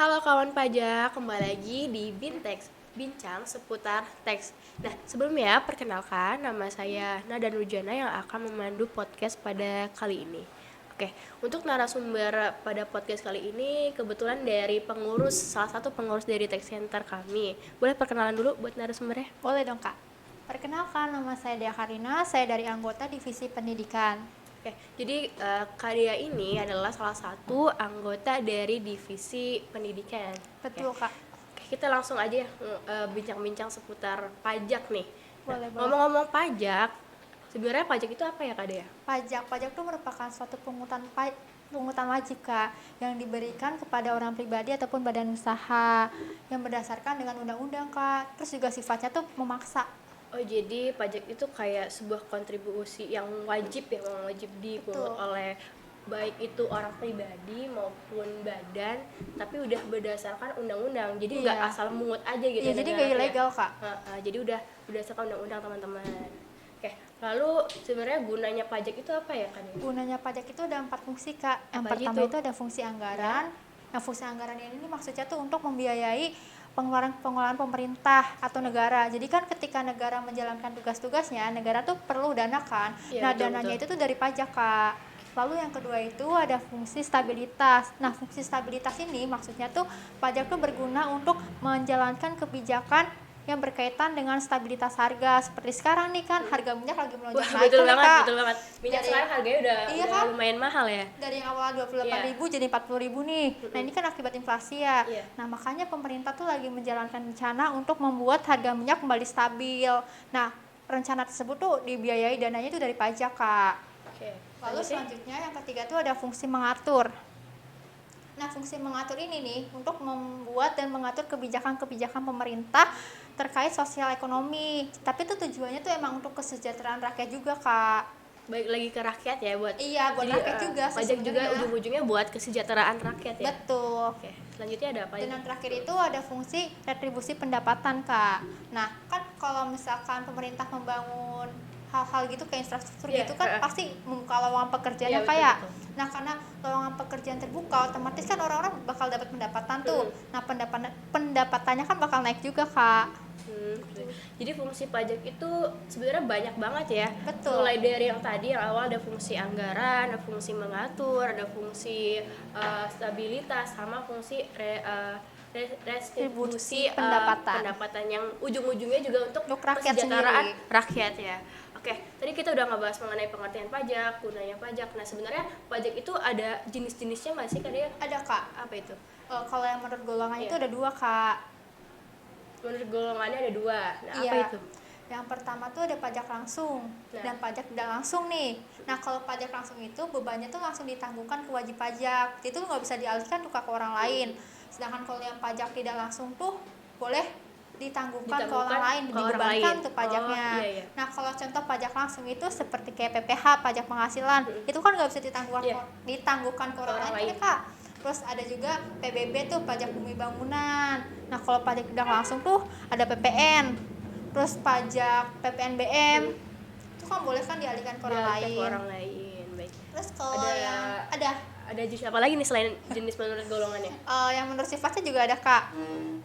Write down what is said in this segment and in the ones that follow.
Halo kawan pajak, kembali lagi di Bintex, bincang seputar teks. Nah, sebelumnya perkenalkan nama saya Nada Nurjana yang akan memandu podcast pada kali ini. Oke, untuk narasumber pada podcast kali ini kebetulan dari salah satu pengurus dari Tech Center kami. Boleh perkenalan dulu buat narasumbernya? Boleh dong Kak. Perkenalkan, nama saya Dea Karina, saya dari anggota Divisi Pendidikan. Oke, jadi Kak Dea ini adalah salah satu anggota dari Divisi Pendidikan. Betul Oke. Kak. Oke, kita langsung aja ya bincang-bincang seputar pajak nih. Boleh. Ngomong-ngomong pajak, sebenarnya pajak itu apa ya Kak Dea? Pajak itu merupakan suatu pungutan wajib Kak, yang diberikan kepada orang pribadi ataupun badan usaha yang berdasarkan dengan undang-undang Kak. Terus juga sifatnya tuh memaksa. Oh, jadi pajak itu kayak sebuah kontribusi yang wajib dipungut oleh baik itu orang pribadi maupun badan, tapi udah berdasarkan undang-undang. Jadi nggak asal mungut aja gitu. Iya, jadi nggak ilegal Kak. Jadi udah berdasarkan undang-undang teman-teman. Oke, lalu sebenarnya gunanya pajak itu apa ya kan? Gunanya pajak itu ada 4 fungsi Kak. Yang pertama itu ada fungsi anggaran. Yang fungsi anggaran ini maksudnya tuh untuk membiayai pengeluaran pemerintah atau negara. Jadi kan ketika negara menjalankan tugas-tugasnya, negara tuh perlu dana kan. Ya, dananya itu tuh dari pajak Kak. Lalu yang kedua itu ada fungsi stabilitas. Nah, fungsi stabilitas ini maksudnya tuh pajak tuh berguna untuk menjalankan kebijakan yang berkaitan dengan stabilitas harga. Seperti sekarang nih kan harga minyak lagi melonjak naik. Betul banget. Minyak sekarang harganya udah kan? lumayan mahal ya. Dari yang awal 28.000 jadi 40.000 nih. Nah, ini kan akibat inflasi ya. Nah, makanya pemerintah tuh lagi menjalankan rencana untuk membuat harga minyak kembali stabil. Nah, rencana tersebut tuh dibiayai dananya itu dari pajak, Kak. Lalu selanjutnya yang ketiga tuh ada fungsi mengatur. Nah, fungsi mengatur ini nih untuk membuat dan mengatur kebijakan-kebijakan pemerintah terkait sosial ekonomi. Tapi itu tujuannya tuh emang untuk kesejahteraan rakyat juga, Kak. Baik lagi ke rakyat ya buat. Iya, buat rakyat juga. Pajak juga ujung-ujungnya buat kesejahteraan rakyat ya. Betul. Oke, selanjutnya ada apa? Dan yang terakhir itu ada fungsi retribusi pendapatan, Kak. Nah, kan kalau misalkan pemerintah membangun hal-hal gitu kayak infrastruktur gitu kan pasti membuka lowongan pekerjaan kayak. Nah, karena lowongan pekerjaan terbuka, otomatis kan orang-orang bakal dapat pendapatan tuh. Nah, pendapatannya kan bakal naik juga, Kak. Jadi fungsi pajak itu sebenarnya banyak banget ya. Betul. Mulai dari yang tadi yang awal ada fungsi anggaran, ada fungsi mengatur, ada fungsi stabilitas, sama fungsi retribusi pendapatan yang ujung-ujungnya juga untuk kesejahteraan rakyat ya. Oke, tadi kita udah ngebahas mengenai pengertian pajak, gunanya pajak. Nah, sebenarnya pajak itu ada jenis-jenisnya nggak sih, Kak Dea? Ada, Kak. Apa itu? Kalau yang menurut golongannya itu ada 2, Kak. Menurut golongannya ada 2. Nah, apa itu? Yang pertama tuh ada pajak langsung dan pajak tidak langsung nih. Nah, kalau pajak langsung itu bebannya tuh langsung ditanggungan ke wajib pajak. Itu nggak bisa dialihkan ke orang lain. Sedangkan kalau yang pajak tidak langsung tuh boleh ditangguhkan ke orang lain, dibebankan tuh pajaknya. Nah, kalau contoh pajak langsung itu seperti kayak PPH, pajak penghasilan, itu kan nggak bisa ditangguhkan ke orang lain, Kak. Terus ada juga PBB tuh, pajak bumi bangunan. Nah, kalau pajak tidak langsung tuh ada PPN. Terus pajak PPNBM. Itu kan boleh kan dialihkan ke orang lain. Baik. Terus kalau yang ada jenis apa lagi nih selain jenis menurut golongannya? Yang menurut sifatnya juga ada, Kak.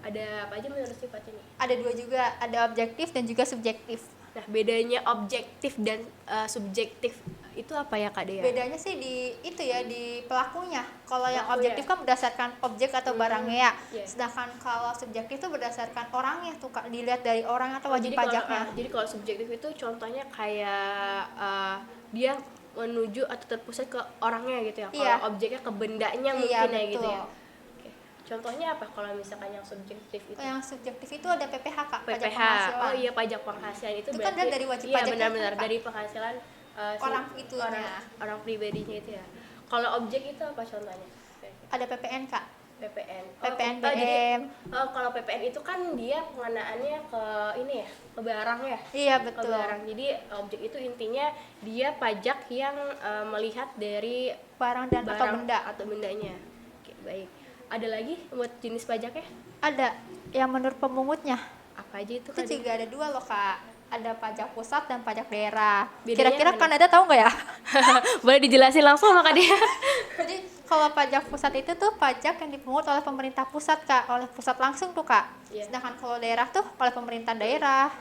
Ada apa aja menurut sifatnya nih? Ada 2 juga, ada objektif dan juga subjektif. Nah, bedanya objektif dan subjektif itu apa ya, Kak Dea? Bedanya sih di pelakunya. Kalau yang objektif kan berdasarkan objek atau barangnya ya. Sedangkan kalau subjektif itu berdasarkan orangnya tuh, Kak, dilihat dari orang atau wajib pajaknya. Jadi kalau subjektif itu contohnya kayak dia menuju atau terpusat ke orangnya gitu ya. Kalau objeknya ke bendanya mungkin ya gitu ya. Contohnya apa kalau misalkan yang subjektif itu? Yang subjektif itu ada PPH, Kak, pajak penghasilan. Oh iya, pajak penghasilan itu berarti kan dari wajib pajak. Iya, benar-benar dari penghasilan orang pribadinya itu ya. Kalau objek itu apa contohnya? Ada PPN, Kak. PPNBM. Kalau PPN itu kan dia pengenaannya ke ini ya, ke barang ya. Iya, betul. Ke barang. Jadi objek itu intinya dia pajak yang melihat dari barang atau bendanya. Oke, baik. Ada lagi buat jenis pajaknya? Ada. Yang menurut pemungutnya. Apa aja itu? Itu juga ada 2 loh, Kak. Ada pajak pusat dan pajak daerah. Kira-kira Kanada tahu nggak ya? Boleh dijelasin langsung sama Kak Dia. Jadi kalau pajak pusat itu tuh pajak yang dipungut oleh pemerintah pusat Kak, oleh pusat langsung tuh Kak. Iya. Sedangkan kalau daerah tuh oleh pemerintah daerah.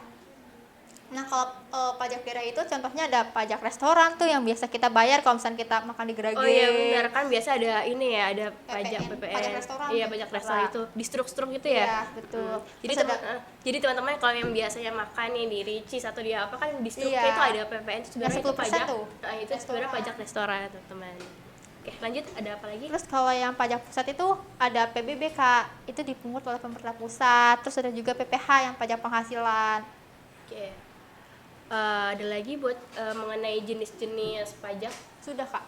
Nah kalau pajak daerah itu contohnya ada pajak restoran tuh yang biasa kita bayar kalau misalnya kita makan di Gerage. Oh iya benar, kan biasa ada ini ya, ada pajak PPN, PPN. pajak restoran Iya, gitu, pajak Kak. restoran itu di struktur gitu ya. Iya betul. Jadi Terus jadi teman-teman kalau yang biasanya makan nih di Ricis atau di apa kan di struktur Iya. itu ada PPN itu sebenarnya Yang itu 10% pajak. tuh, Nah, itu sebenarnya restoran. pajak restoran, teman-teman. Oke, lanjut, ada apa lagi? Terus kalau yang pajak pusat itu ada PBB Kak, itu dipungut oleh pemerintah pusat. Terus ada juga PPH yang pajak penghasilan. Oke. Ada lagi buat mengenai jenis-jenis pajak. Sudah Kak.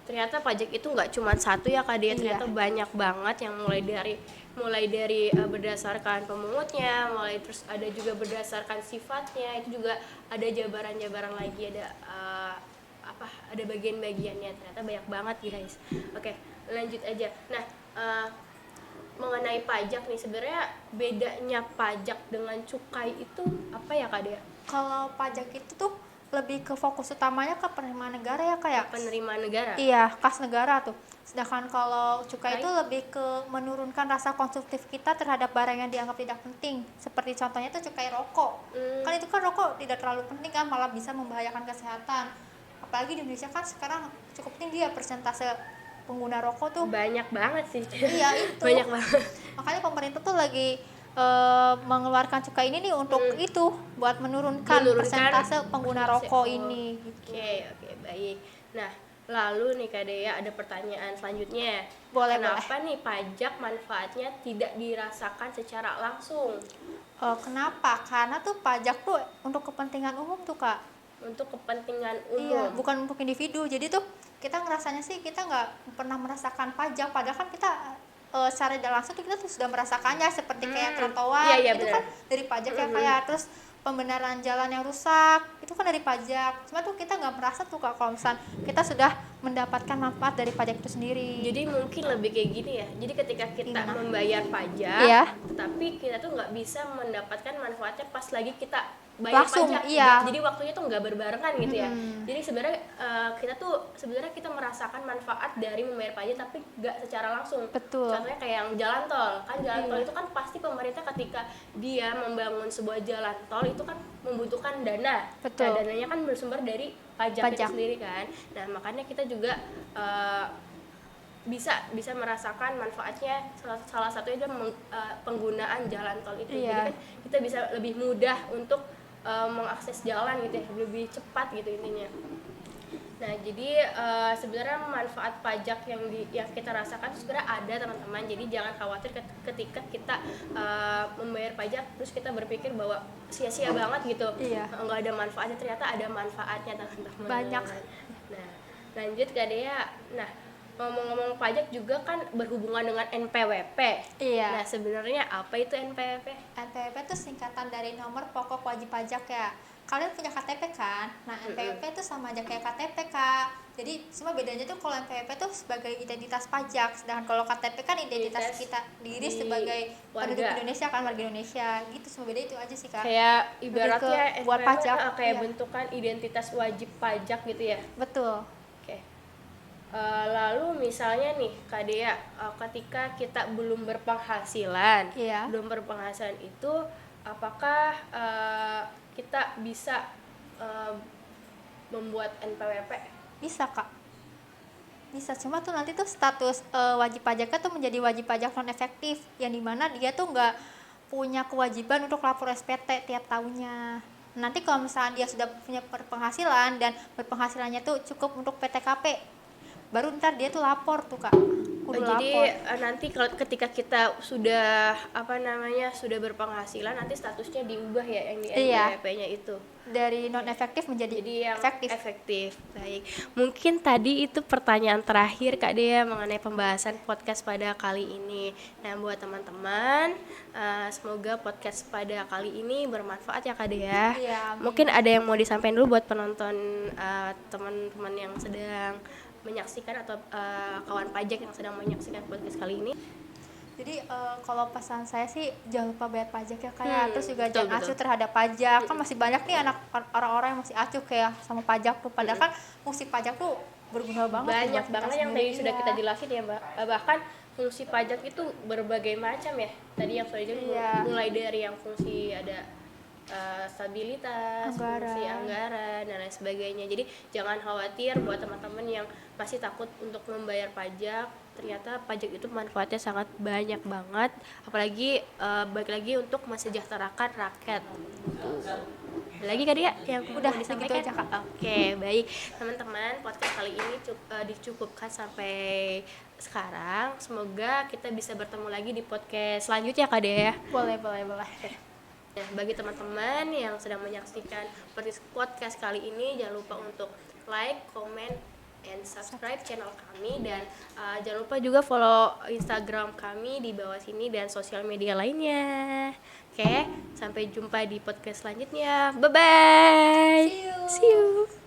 Ternyata pajak itu nggak cuma satu ya Kak Dia, ternyata Iya. banyak banget yang mulai dari berdasarkan pemungutnya, mulai terus ada juga berdasarkan sifatnya, itu juga ada jabaran-jabaran lagi, ada ada bagian-bagiannya, ternyata banyak banget guys. Oke, lanjut aja. Nah, mengenai pajak nih, sebenarnya bedanya pajak dengan cukai itu apa ya Kak Dia? Kalau pajak itu tuh lebih ke fokus utamanya ke penerimaan negara ya kayak Penerimaan negara. iya kas negara tuh. Sedangkan kalau cukai Cukai? itu lebih ke menurunkan rasa konsumtif kita terhadap barang yang dianggap tidak penting. Seperti contohnya itu cukai rokok. Kan itu kan rokok tidak terlalu penting kan, malah bisa membahayakan kesehatan. Apalagi di Indonesia kan sekarang cukup tinggi ya persentase pengguna rokok tuh. Banyak banget sih. Iya itu. Banyak banget. Makanya pemerintah tuh lagi mengeluarkan cukai ini nih untuk itu buat menurunkan persentase pengguna rokok ini gitu. Oke, baik. Nah, lalu nih Kak Dea ada pertanyaan selanjutnya. Boleh. Kenapa nih pajak manfaatnya tidak dirasakan secara langsung? Kenapa? Karena tuh pajak tuh untuk kepentingan umum tuh Kak. Untuk kepentingan umum. Iya, bukan untuk individu. Jadi tuh kita ngerasanya sih kita nggak pernah merasakan pajak, padahal kan kita secara tidak langsung kita tuh sudah merasakannya seperti kayak trotoar Iya, itu benar. kan dari pajak ya kayak terus pembenaran jalan yang rusak itu kan dari pajak. Cuma tuh kita nggak merasa tuh Kak kalau misalnya kita sudah mendapatkan manfaat dari pajak itu sendiri. Jadi mungkin lebih kayak gini ya. Jadi ketika kita Gimana? membayar pajak, Iya. tapi kita tuh nggak bisa mendapatkan manfaatnya pas lagi kita bayar Langsung, pajak. iya. Jadi waktunya tuh nggak berbarengan gitu ya. Jadi sebenarnya kita merasakan manfaat dari membayar pajak tapi nggak secara langsung. Betul. Contohnya kayak yang jalan tol. Kan jalan tol itu kan pasti pemerintah ketika dia membangun sebuah jalan tol itu kan membutuhkan dana. Betul. Nah, dananya kan bersumber dari pajak itu sendiri kan. Nah, makanya kita juga bisa merasakan manfaatnya, salah satunya penggunaan jalan tol itu. Iya. Jadi kan kita bisa lebih mudah untuk mengakses jalan gitu ya, lebih cepat gitu intinya. Nah, jadi sebenarnya manfaat pajak yang kita rasakan sebenarnya ada teman-teman. Jadi jangan khawatir ketika kita membayar pajak terus kita berpikir bahwa sia-sia banget gitu. Iya. Nggak ada manfaatnya, ternyata ada manfaatnya teman-teman. Banyak. Nah, lanjut Kak Dea. Nah, ngomong-ngomong pajak juga kan berhubungan dengan NPWP. Iya. Nah, sebenarnya apa itu NPWP? NPWP itu singkatan dari nomor pokok wajib pajak ya. Kalian punya KTP kan? Nah, NPWP itu sama aja kayak KTP Kak. Jadi cuma bedanya tuh kalau NPWP itu sebagai identitas pajak, sedangkan kalau KTP kan identitas kita diri sebagai penduduk Indonesia kan, warga Indonesia. Gitu, cuma beda itu aja sih Kak. Kayak ibaratnya buat NPWP pajak, kayak iya. bentukan identitas wajib pajak gitu ya. Betul. Oke. Lalu misalnya nih Kak Dea, ketika kita belum berpenghasilan, Iya. itu apakah kita bisa membuat NPWP? Bisa Kak. Bisa, cuma tuh nanti tuh status wajib pajaknya tuh menjadi wajib pajak non efektif, yang dimana dia tuh nggak punya kewajiban untuk lapor SPT tiap tahunnya. Nanti kalau misalnya dia sudah punya berpenghasilan dan berpenghasilannya tuh cukup untuk PTKP, baru ntar dia tuh lapor tuh Kak. Jadi nanti ketika kita sudah sudah berpenghasilan, nanti statusnya diubah ya yang di NPWP-nya itu. Dari non efektif menjadi yang efektif. Baik. Mungkin tadi itu pertanyaan terakhir Kak Dea mengenai pembahasan podcast pada kali ini. Nah, buat teman-teman, semoga podcast pada kali ini bermanfaat ya Kak Dea. Iya, mungkin ada yang mau disampaikan dulu buat penonton, teman-teman yang sedang menyaksikan atau kawan pajak yang sedang menyaksikan podcast kali ini. Jadi kalau pesan saya sih jangan lupa bayar pajak ya kayak, terus juga betul, jangan acuh terhadap pajak. Kan masih banyak nih orang-orang yang masih acuh kayak sama pajak tuh, padahal kan fungsi pajak tuh berguna banget banyak buat kita banget yang sendiri. tadi sudah Iya. kita jelasin ya Mbak. Bahkan fungsi pajak itu berbagai macam ya, tadi yang sudah dijelasin Iya. mulai dari yang fungsi ada stabilitas, fungsi anggaran dan lain sebagainya. Jadi jangan khawatir buat teman-teman yang masih takut untuk membayar pajak, ternyata pajak itu manfaatnya sangat banyak banget, apalagi balik lagi untuk mesejahterakan rakyat. Ada lagi kali ya yang Udah, mau segitu disampaikan? aja, Kak. Oke, baik teman-teman, podcast kali ini dicukupkan sampai sekarang. Semoga kita bisa bertemu lagi di podcast selanjutnya Kak Dea ya. Boleh. Nah, bagi teman-teman yang sedang menyaksikan podcast kali ini, jangan lupa untuk like, comment, and subscribe channel kami, dan jangan lupa juga follow Instagram kami di bawah sini dan sosial media lainnya. Oke, sampai jumpa di podcast selanjutnya. Bye bye. See you. See you.